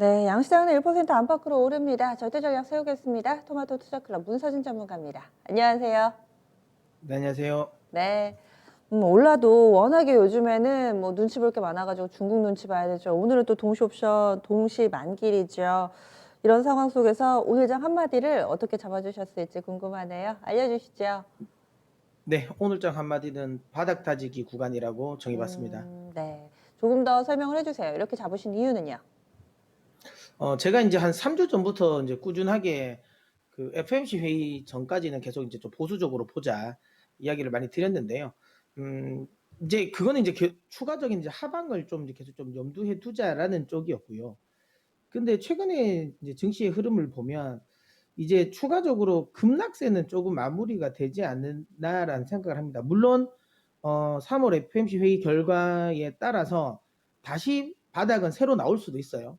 네, 양시장은 1% 안팎으로 오릅니다. 절대 전략 세우겠습니다. 토마토 투자클럽 문서진 전문가입니다. 안녕하세요. 네, 안녕하세요. 네. 올라도 워낙에 요즘에는 뭐 눈치 볼 게 많아가지고 중국 눈치 봐야 되죠. 오늘은 또 동시 옵션, 동시 만길이죠. 이런 상황 속에서 오늘 장 한마디를 어떻게 잡아주셨을지 궁금하네요. 알려주시죠. 네, 오늘장 한마디는 바닥 다지기 구간이라고 정해봤습니다. 네. 조금 더 설명을 해주세요. 이렇게 잡으신 이유는요? 제가 이제 한 3주 전부터 이제 꾸준하게 그 FOMC 회의 전까지는 계속 이제 좀 보수적으로 보자 이야기를 많이 드렸는데요. 음, 이제 그거는 이제 추가적인 이제 하방을 좀 이제 계속 좀 염두해 두자라는 쪽이었고요. 근데 최근에 이제 증시의 흐름을 보면 이제 추가적으로 급락세는 조금 마무리가 되지 않나라는 생각을 합니다. 물론 3월 FOMC 회의 결과에 따라서 다시 바닥은 새로 나올 수도 있어요.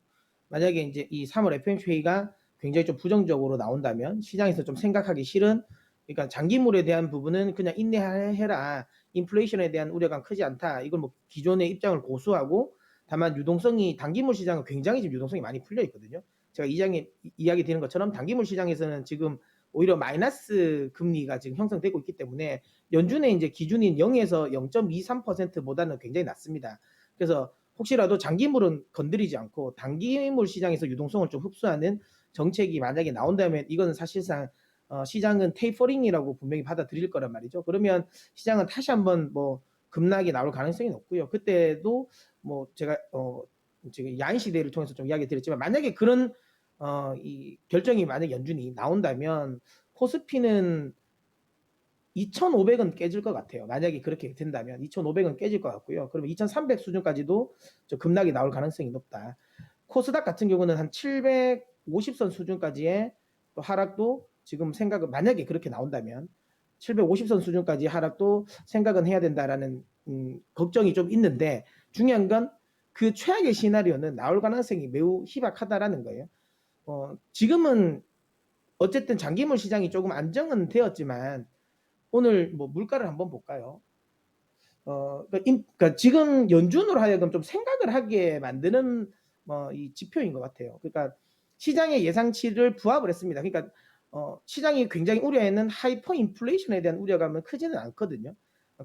만약에 이제 이 3월 FOMC 회의가 굉장히 좀 부정적으로 나온다면 시장에서 좀 생각하기 싫은, 그러니까 장기물에 대한 부분은 그냥 인내해라. 인플레이션에 대한 우려가 크지 않다. 이걸 뭐 기존의 입장을 고수하고, 다만 유동성이 단기물 시장은 굉장히 지금 유동성이 많이 풀려 있거든요. 제가 이야기 드리는 것처럼 단기물 시장에서는 지금 오히려 마이너스 금리가 지금 형성되고 있기 때문에 연준의 이제 기준인 0에서 0.23%보다는 굉장히 낮습니다. 그래서 혹시라도 장기물은 건드리지 않고 단기물 시장에서 유동성을 좀 흡수하는 정책이 만약에 나온다면 이거는 사실상 시장은 테이퍼링이라고 분명히 받아들일 거란 말이죠. 그러면 시장은 다시 한번 뭐 급락이 나올 가능성이 높고요. 그때도 뭐 제가 지금 야인 시대를 통해서 좀 이야기 드렸지만, 만약에 그런 이 결정이 만약 연준이 나온다면 코스피는 2,500은 깨질 것 같아요. 만약에 그렇게 된다면 2,500은 깨질 것 같고요. 그러면 2,300 수준까지도 좀 급락이 나올 가능성이 높다. 코스닥 같은 경우는 한 750선 수준까지의 또 하락도 지금 생각은, 만약에 그렇게 나온다면 750선 수준까지 하락도 생각은 해야 된다라는 걱정이 좀 있는데, 중요한 건 그 최악의 시나리오는 나올 가능성이 매우 희박하다라는 거예요. 지금은 어쨌든 장기물 시장이 조금 안정은 되었지만 오늘 뭐 물가를 한번 볼까요? 그러니까 지금 연준으로 하여금 좀 생각을 하게 만드는 이 지표인 것 같아요. 그러니까 시장의 예상치를 부합을 했습니다. 그러니까 시장이 굉장히 우려했는 하이퍼 인플레이션에 대한 우려감은 크지는 않거든요.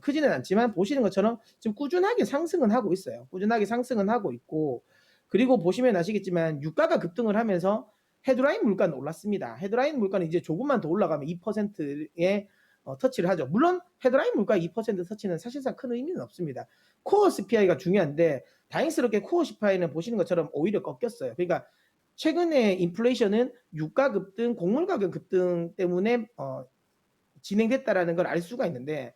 크지는 않지만 보시는 것처럼 지금 꾸준하게 상승은 하고 있어요. 꾸준하게 상승은 하고 있고, 그리고 보시면 아시겠지만 유가가 급등을 하면서 헤드라인 물가는 올랐습니다. 헤드라인 물가는 이제 조금만 더 올라가면 2%의 터치를 하죠. 물론 헤드라인 물가 2% 터치는 사실상 큰 의미는 없습니다. 코어 CPI가 중요한데 다행스럽게 코어 CPI는 보시는 것처럼 오히려 꺾였어요. 그러니까 최근에 인플레이션은 유가 급등, 곡물 가격 급등 때문에 진행됐다라는 걸 알 수가 있는데,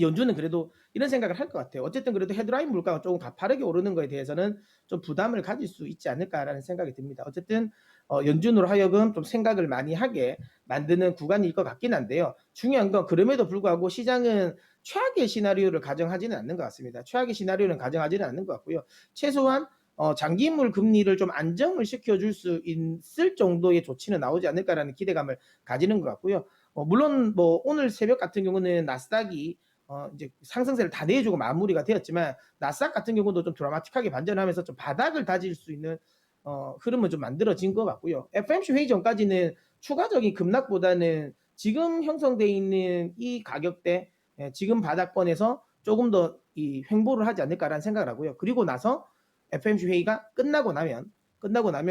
연준은 그래도 이런 생각을 할 것 같아요. 어쨌든 그래도 헤드라인 물가가 조금 가파르게 오르는 거에 대해서는 좀 부담을 가질 수 있지 않을까라는 생각이 듭니다. 어쨌든 연준으로 하여금 좀 생각을 많이 하게 만드는 구간일 것 같긴 한데요. 중요한 건 그럼에도 불구하고 시장은 최악의 시나리오를 가정하지는 않는 것 같습니다. 최악의 시나리오는 가정하지는 않는 것 같고요. 최소한 장기물 금리를 좀 안정을 시켜줄 수 있을 정도의 조치는 나오지 않을까라는 기대감을 가지는 것 같고요. 물론 뭐 오늘 새벽 같은 경우는 나스닥이 이제 상승세를 다 내주고 마무리가 되었지만, 나스닥 같은 경우도 좀 드라마틱하게 반전하면서 좀 바닥을 다질 수 있는 흐름은 좀 만들어진 것 같고요. FOMC 회의 전까지는 추가적인 급락보다는 지금 형성되어 있는 이 가격대, 지금 바닥권에서 조금 더 이 횡보를 하지 않을까라는 생각을 하고요. 그리고 나서 FOMC 회의가 끝나고 나면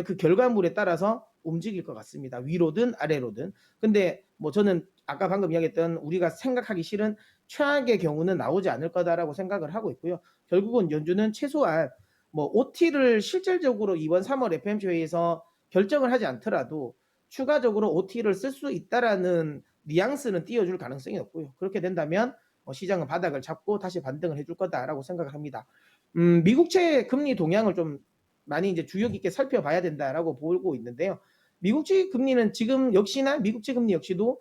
그 결과물에 따라서 움직일 것 같습니다. 위로든 아래로든. 근데 뭐 저는 아까 방금 이야기했던 우리가 생각하기 싫은 최악의 경우는 나오지 않을 거다라고 생각을 하고 있고요. 결국은 연준은 최소한 뭐 OT를 실질적으로 이번 3월 FOMC 회의에서 결정을 하지 않더라도 추가적으로 OT를 쓸 수 있다라는 뉘앙스는 띄워줄 가능성이 높고요. 그렇게 된다면 시장은 바닥을 잡고 다시 반등을 해줄 거다라고 생각을 합니다. 미국채 금리 동향을 좀 많이 이제 주의 깊게 살펴봐야 된다라고 보고 있는데요. 미국채 금리는 지금 역시나 미국채 금리 역시도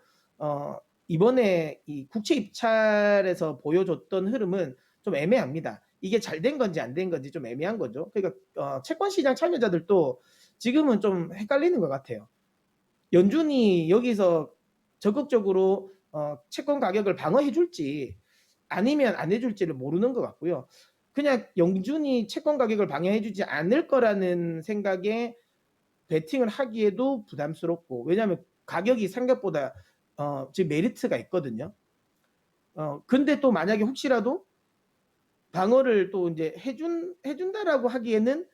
이번에 이 국채 입찰에서 보여줬던 흐름은 좀 애매합니다. 이게 잘 된 건지 안 된 건지 좀 애매한 거죠. 그러니까 채권 시장 참여자들도 지금은 좀 헷갈리는 것 같아요. 연준이 여기서 적극적으로 채권 가격을 방어해 줄지 아니면 안 해줄지를 모르는 것 같고요. 그냥 영준히 채권 가격을 방해해주지 않을 거라는 생각에 베팅을 하기에도 부담스럽고, 왜냐하면 가격이 생각보다 지금 메리트가 있거든요. 근데 또 만약에 혹시라도 방어를 또 이제 해준다라고 하기에는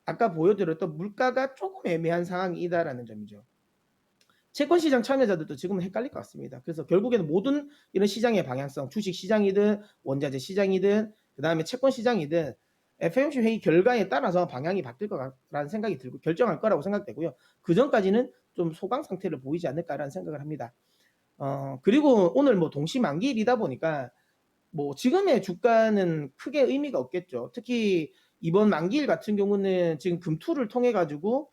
아까 보여드렸던 물가가 조금 애매한 상황이다라는 점이죠. 채권 시장 참여자들도 지금은 헷갈릴 것 같습니다. 그래서 결국에는 모든 이런 시장의 방향성, 주식 시장이든 원자재 시장이든 그다음에 채권 시장이든 FOMC 회의 결과에 따라서 방향이 바뀔 거라는 생각이 들고 결정할 거라고 생각되고요. 그 전까지는 좀 소강 상태를 보이지 않을까라는 생각을 합니다. 그리고 오늘 뭐 동시 만기일이다 보니까 뭐 지금의 주가는 크게 의미가 없겠죠. 특히 이번 만기일 같은 경우는 지금 금투를 통해 가지고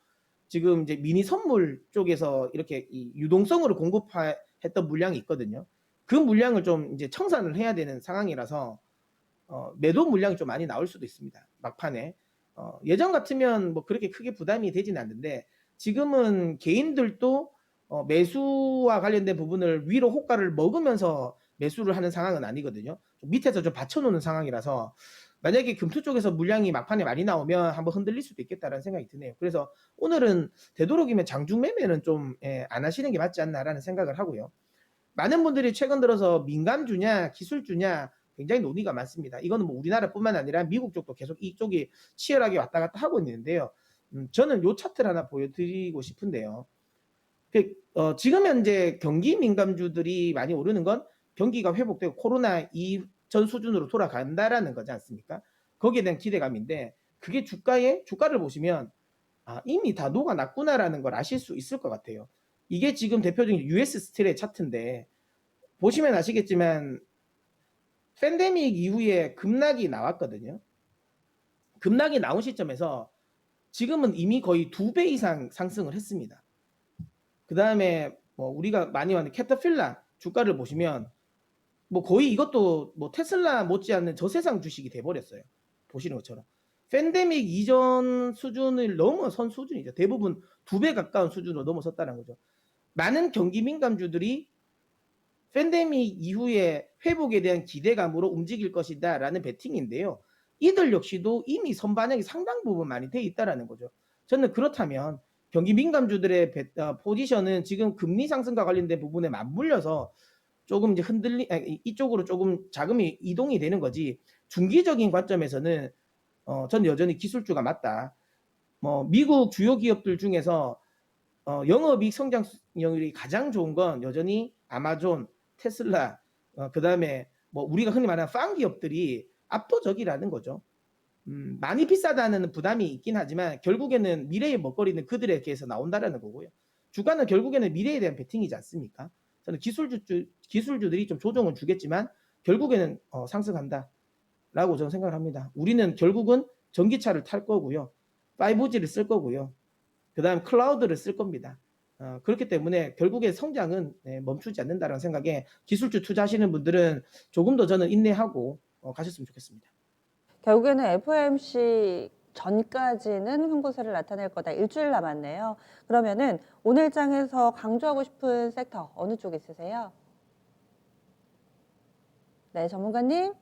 지금 이제 미니 선물 쪽에서 이렇게 이 유동성으로 공급했던 물량이 있거든요. 그 물량을 좀 이제 청산을 해야 되는 상황이라서 매도 물량이 좀 많이 나올 수도 있습니다. 막판에. 예전 같으면 뭐 그렇게 크게 부담이 되지는 않는데 지금은 개인들도 매수와 관련된 부분을 위로 호가를 먹으면서 매수를 하는 상황은 아니거든요. 밑에서 좀 받쳐놓는 상황이라서 만약에 금투 쪽에서 물량이 막판에 많이 나오면 한번 흔들릴 수도 있겠다라는 생각이 드네요. 그래서 오늘은 되도록이면 장중 매매는 좀 안 하시는 게 맞지 않나라는 생각을 하고요. 많은 분들이 최근 들어서 민감주냐 기술주냐 굉장히 논의가 많습니다. 이거는 뭐 우리나라뿐만 아니라 미국 쪽도 계속 이쪽이 치열하게 왔다 갔다 하고 있는데요. 저는 요 차트를 하나 보여드리고 싶은데요. 지금 현재 경기 민감주들이 많이 오르는 건 경기가 회복되고 코로나 이전 수준으로 돌아간다라는 거지 않습니까? 거기에 대한 기대감인데 그게 주가를 보시면 이미 다 녹아났구나라는 걸 아실 수 있을 것 같아요. 이게 지금 대표적인 US 스틸의 차트인데 보시면 아시겠지만 팬데믹 이후에 급락이 나왔거든요. 급락이 나온 시점에서 지금은 이미 거의 2배 이상 상승을 했습니다. 그 다음에 뭐 우리가 많이 왔는 캐터필라 주가를 보시면 뭐 거의 이것도 뭐 테슬라 못지않는 저세상 주식이 돼버렸어요. 보시는 것처럼. 팬데믹 이전 수준을 넘어선 수준이죠. 대부분 2배 가까운 수준으로 넘어섰다는 거죠. 많은 경기 민감주들이 팬데믹 이후에 회복에 대한 기대감으로 움직일 것이다 라는 베팅인데요. 이들 역시도 이미 선반영이 상당 부분 많이 돼 있다는 거죠. 저는 그렇다면 경기 민감주들의 포지션은 지금 금리 상승과 관련된 부분에 맞물려서 조금 이제 이쪽으로 조금 자금이 이동이 되는 거지. 중기적인 관점에서는 전 여전히 기술주가 맞다. 뭐 미국 주요 기업들 중에서 영업이익 성장률이 가장 좋은 건 여전히 아마존, 테슬라, 그다음에 뭐 우리가 흔히 말하는 팡 기업들이 압도적이라는 거죠. 많이 비싸다는 부담이 있긴 하지만 결국에는 미래의 먹거리는 그들에게서 나온다라는 거고요. 주가는 결국에는 미래에 대한 베팅이지 않습니까? 저는 기술주들이 좀 조정을 주겠지만 결국에는 상승한다라고 저는 생각을 합니다. 우리는 결국은 전기차를 탈 거고요. 5G를 쓸 거고요. 그 다음 클라우드를 쓸 겁니다. 그렇기 때문에 결국에 성장은 멈추지 않는다는 생각에 기술주 투자하시는 분들은 조금 더 저는 인내하고 가셨으면 좋겠습니다. 결국에는 FOMC 전까지는 흥보세를 나타낼 거다. 일주일 남았네요. 그러면은 오늘 장에서 강조하고 싶은 섹터 어느 쪽 있으세요? 네, 전문가님.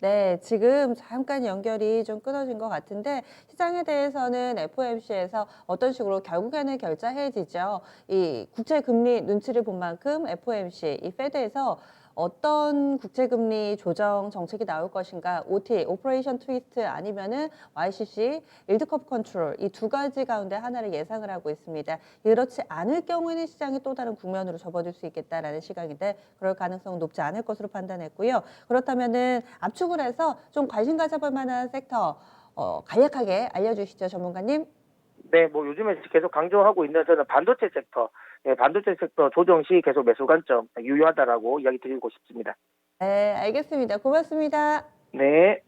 네, 지금 잠깐 연결이 좀 끊어진 것 같은데 시장에 대해서는 FOMC에서 어떤 식으로 결국에는 결정해지죠. 이 국채금리 눈치를 본 만큼 FOMC, 이 페드에서 어떤 국채금리 조정 정책이 나올 것인가, OT, 오퍼레이션 트위스트 아니면은 YCC, 일드컵 컨트롤 이 두 가지 가운데 하나를 예상을 하고 있습니다. 그렇지 않을 경우에는 시장이 또 다른 국면으로 접어들 수 있겠다라는 시각인데 그럴 가능성은 높지 않을 것으로 판단했고요. 그렇다면은 압축을 해서 좀 관심 가져볼 만한 섹터 간략하게 알려주시죠, 전문가님. 네, 뭐 요즘에 계속 강조하고 있는 저는 반도체 섹터, 반도체 섹터 조정 시 계속 매수 관점 유효하다라고 이야기 드리고 싶습니다. 네, 알겠습니다. 고맙습니다. 네.